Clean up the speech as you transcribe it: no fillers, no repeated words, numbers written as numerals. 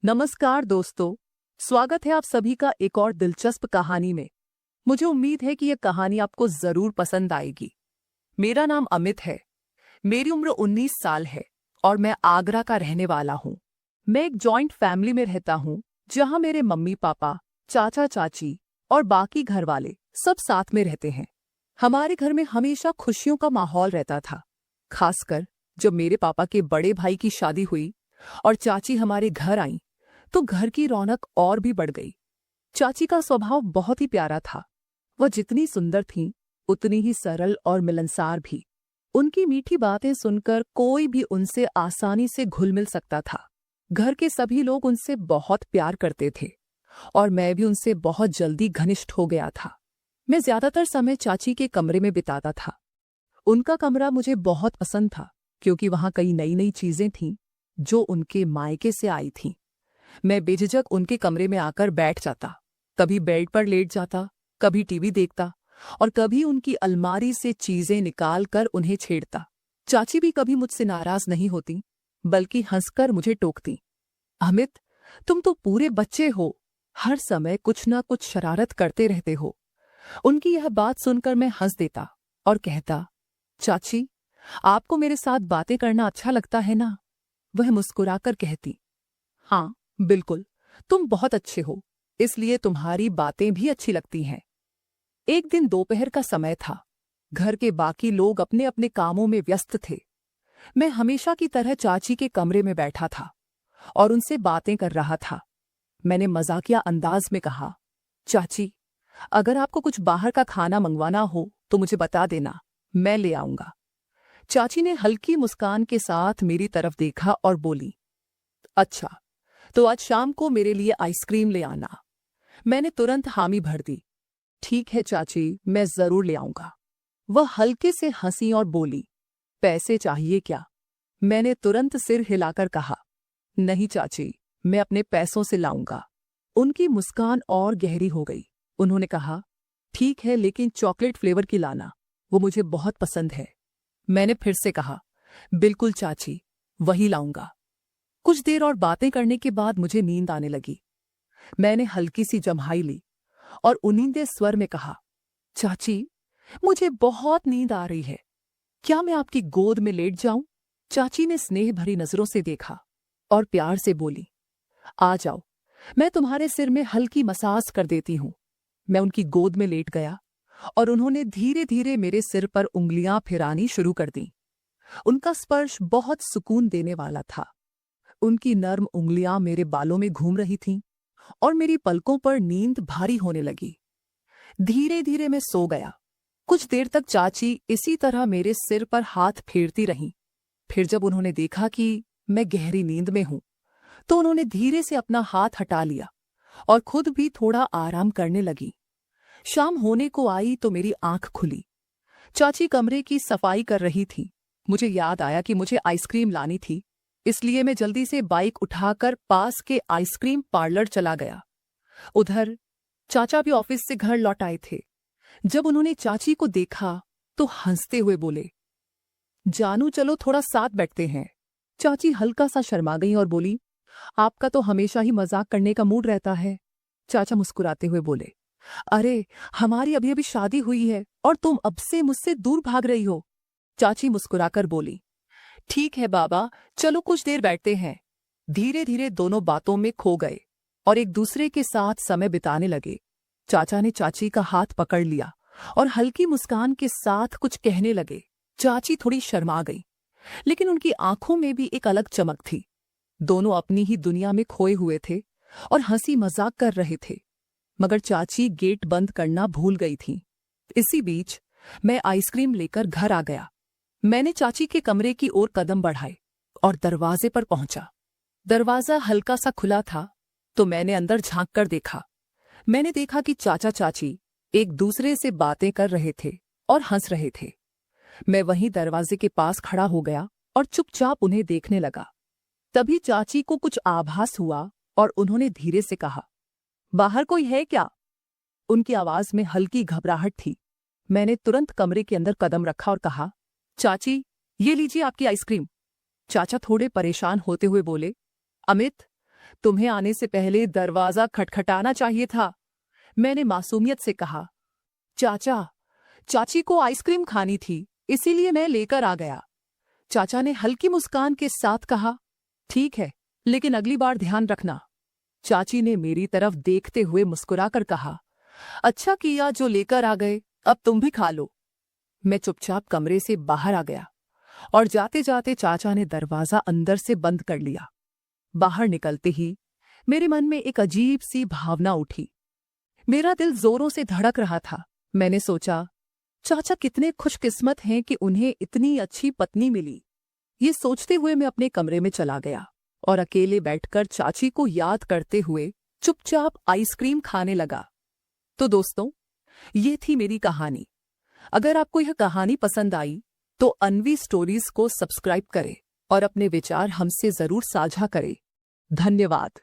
नमस्कार दोस्तों, स्वागत है आप सभी का एक और दिलचस्प कहानी में। मुझे उम्मीद है कि यह कहानी आपको जरूर पसंद आएगी। मेरा नाम अमित है, मेरी उम्र 19 साल है और मैं आगरा का रहने वाला हूँ। मैं एक जॉइंट फैमिली में रहता हूँ जहाँ मेरे मम्मी पापा, चाचा चाची और बाकी घर वाले सब साथ में रहते हैं। हमारे घर में हमेशा खुशियों का माहौल रहता था, खासकर जब मेरे पापा के बड़े भाई की शादी हुई और चाची हमारे घर आई तो घर की रौनक और भी बढ़ गई। चाची का स्वभाव बहुत ही प्यारा था। वह जितनी सुंदर थीं, उतनी ही सरल और मिलनसार भी। उनकी मीठी बातें सुनकर कोई भी उनसे आसानी से घुल मिल सकता था। घर के सभी लोग उनसे बहुत प्यार करते थे और मैं भी उनसे बहुत जल्दी घनिष्ठ हो गया था। मैं ज्यादातर समय चाची के कमरे में बिताता था। उनका कमरा मुझे बहुत पसंद था क्योंकि वहां कई नई नई चीजें थीं जो उनके मायके से आई थीं। मैं बेझिझक उनके कमरे में आकर बैठ जाता, कभी बेड पर लेट जाता, कभी टीवी देखता और कभी उनकी अलमारी से चीजें निकाल कर उन्हें छेड़ता। चाची भी कभी मुझसे नाराज नहीं होती, बल्कि हंसकर मुझे टोकती। अमित, तुम तो पूरे बच्चे हो, हर समय कुछ न कुछ शरारत करते रहते हो। उनकी यह बात सुनकर मैं हंस देता और कहता, चाची, आपको मेरे साथ बातें करना अच्छा लगता है ना? वह मुस्कुराकर कहती, हाँ बिल्कुल, तुम बहुत अच्छे हो, इसलिए तुम्हारी बातें भी अच्छी लगती हैं। एक दिन दोपहर का समय था। घर के बाकी लोग अपने अपने कामों में व्यस्त थे। मैं हमेशा की तरह चाची के कमरे में बैठा था और उनसे बातें कर रहा था। मैंने मजाकिया अंदाज में कहा, चाची, अगर आपको कुछ बाहर का खाना मंगवाना हो तो मुझे बता देना, मैं ले आऊंगा। चाची ने हल्की मुस्कान के साथ मेरी तरफ देखा और बोली, अच्छा, तो आज शाम को मेरे लिए आइसक्रीम ले आना। मैंने तुरंत हामी भर दी। ठीक है चाची, मैं जरूर ले आऊंगा। वह हल्के से हंसी और बोली, पैसे चाहिए क्या? मैंने तुरंत सिर हिलाकर कहा, नहीं चाची, मैं अपने पैसों से लाऊंगा। उनकी मुस्कान और गहरी हो गई। उन्होंने कहा, ठीक है, लेकिन चॉकलेट फ्लेवर की लाना, वो मुझे बहुत पसंद है। मैंने फिर से कहा, बिल्कुल चाची, वही लाऊंगा। कुछ देर और बातें करने के बाद मुझे नींद आने लगी। मैंने हल्की सी जम्हाई ली और उन्नींदे स्वर में कहा, चाची, मुझे बहुत नींद आ रही है, क्या मैं आपकी गोद में लेट जाऊं? चाची ने स्नेह भरी नजरों से देखा और प्यार से बोली, आ जाओ, मैं तुम्हारे सिर में हल्की मसाज कर देती हूं। मैं उनकी गोद में लेट गया और उन्होंने धीरे धीरे मेरे सिर पर उंगलियां फिरानी शुरू कर दी। उनका स्पर्श बहुत सुकून देने वाला था। उनकी नर्म उंगलियां मेरे बालों में घूम रही थीं और मेरी पलकों पर नींद भारी होने लगी। धीरे धीरे मैं सो गया। कुछ देर तक चाची इसी तरह मेरे सिर पर हाथ फेरती रहीं। फिर जब उन्होंने देखा कि मैं गहरी नींद में हूं, तो उन्होंने धीरे से अपना हाथ हटा लिया और खुद भी थोड़ा आराम करने लगी। शाम होने को आई तो मेरी आंख खुली। चाची कमरे की सफाई कर रही थी। मुझे याद आया कि मुझे आइसक्रीम लानी थी, इसलिए मैं जल्दी से बाइक उठाकर पास के आइसक्रीम पार्लर चला गया। उधर चाचा भी ऑफिस से घर लौट आए थे। जब उन्होंने चाची को देखा तो हंसते हुए बोले, जानू, चलो थोड़ा साथ बैठते हैं। चाची हल्का सा शर्मा गई और बोली, आपका तो हमेशा ही मजाक करने का मूड रहता है। चाचा मुस्कुराते हुए बोले, अरे, हमारी अभी अभी शादी हुई है और तुम अब से मुझसे दूर भाग रही हो। चाची मुस्कुराकर बोली, ठीक है बाबा, चलो कुछ देर बैठते हैं। धीरे धीरे दोनों बातों में खो गए और एक दूसरे के साथ समय बिताने लगे। चाचा ने चाची का हाथ पकड़ लिया और हल्की मुस्कान के साथ कुछ कहने लगे। चाची थोड़ी शर्मा गई, लेकिन उनकी आंखों में भी एक अलग चमक थी। दोनों अपनी ही दुनिया में खोए हुए थे और हंसी मजाक कर रहे थे, मगर चाची गेट बंद करना भूल गई थी। इसी बीच मैं आइसक्रीम लेकर घर आ गया। मैंने चाची के कमरे की ओर कदम बढ़ाए और दरवाजे पर पहुंचा। दरवाजा हल्का सा खुला था तो मैंने अंदर झांक कर देखा। मैंने देखा कि चाचा चाची एक दूसरे से बातें कर रहे थे और हंस रहे थे। मैं वहीं दरवाजे के पास खड़ा हो गया और चुपचाप उन्हें देखने लगा। तभी चाची को कुछ आभास हुआ और उन्होंने धीरे से कहा, बाहर कोई है क्या? उनकी आवाज में हल्की घबराहट थी। मैंने तुरंत कमरे के अंदर कदम रखा और कहा, चाची, ये लीजिए आपकी आइसक्रीम। चाचा थोड़े परेशान होते हुए बोले, अमित, तुम्हें आने से पहले दरवाजा खटखटाना चाहिए था। मैंने मासूमियत से कहा। चाचा, चाची को आइसक्रीम खानी थी, इसीलिए मैं लेकर आ गया। चाचा ने हल्की मुस्कान के साथ कहा, ठीक है, लेकिन अगली बार ध्यान रखना। चाची ने मेरी तरफ देखते हुए मुस्कुराकर कहा, अच्छा किया जो लेकर आ गए, अब तुम भी खा लो। मैं चुपचाप कमरे से बाहर आ गया और जाते जाते चाचा ने दरवाजा अंदर से बंद कर लिया। बाहर निकलते ही मेरे मन में एक अजीब सी भावना उठी। मेरा दिल जोरों से धड़क रहा था। मैंने सोचा, चाचा कितने खुशकिस्मत हैं कि उन्हें इतनी अच्छी पत्नी मिली। ये सोचते हुए मैं अपने कमरे में चला गया और अकेले बैठकर चाची को याद करते हुए चुपचाप आइसक्रीम खाने लगा। तो दोस्तों, ये थी मेरी कहानी। अगर आपको यह कहानी पसंद आई तो अन्वी स्टोरीज को सब्सक्राइब करें और अपने विचार हमसे जरूर साझा करें। धन्यवाद।